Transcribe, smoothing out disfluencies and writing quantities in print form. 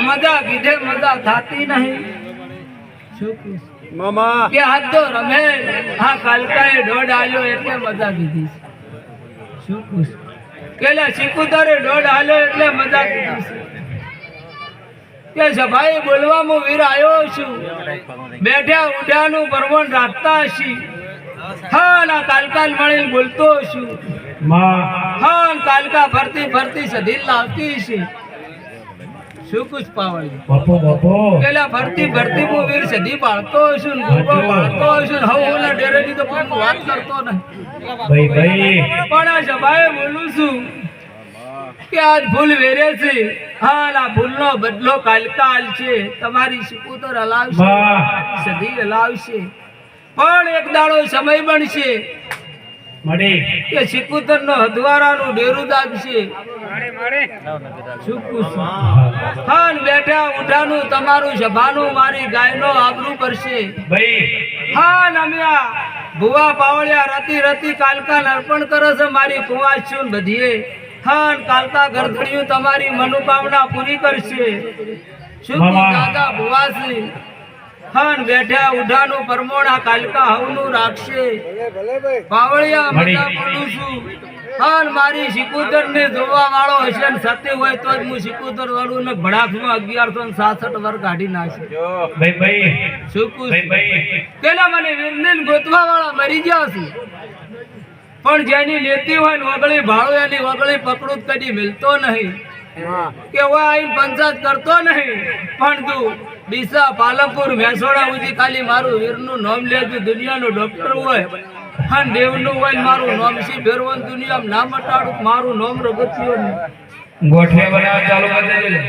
મજા કીધે મજા થાતી નહીં મામા કે હાથ તો રમે હા કાલકાએ દોડ આલ્યો એટલે મજા કીધી શું ખુશ કેલા સિકુતરે દોડ આલ્યો એટલે મજા કીધી કે સભાઈ બોલવામાં વીર આવ્યો છું બેઠા ઉઠ્યાનું પરવણ રાખતા હશી હા ના કાલકાલ મળીને બોલતો છું હા કાલકા ફરતી ફરતી સધી લાવતી છે શું કુછ પાવડી પેલા ફરતી ફરતી હું વીર સધી પાળતો છું ગોગો પાળતો છું હવે ઓલા ડેરેની તો કોઈ વાત કરતો નહીં પણ આ સભાએ બોલું છું કે આજ ભૂલ વેરે છે હા ના ભૂલનો બદલો કાલકાલ છે તમારી સિકુતર હલાવશે સધી હલાવશે પણ એક દાડો સમય બનશે કે સિકુતર નો હદવારાનું ડેરું દાબશે હા બેઠા ઉઠાનું તમારું સભાનું મારી ગાયનો આબરૂ કરશે હા નમ્યા ભુવા પાવળિયા રતી રતી કાલકા અર્પણ કરે છે મારી કુવાશું બધીએ હા કાલકા ગરધડિયું તમારી મનોકામના પૂરી કરશે શું દાદા ભુવાસી હા બેઠા ઉઠાનું પરમોણા કાલકા હવનું રાખશે પાવળિયા મજા બોલું છું હા મારી સિકુતર ને જોવા વાળો હશે ને સત્ય હોય તો જ હું સિકુતર વાળું ને ભડાકમાં 1166 વર્ષ કાઢી નાખશે પેલા મને વીરને ગોતવા વાળા મરી ગયા છે પણ જેની લેતી હોય ને વગળી ભાડો એની વગળી પકડું કદી મિલતો નહીં કે હું આઈને પંચાયત કરતો નહીં પણ તું ડીસા પાલનપુર મેસોડા સુધી ખાલી મારું વીરનું નામ લેજો દુનિયાનો ડોક્ટર હોય હા દેવનું હોય મારું નામ સી ફેરવન દુનિયામાં નામ મટાડું મારું નામ રગત્યો ગોઠવે બનાવ ચાલુ કરી દેજો.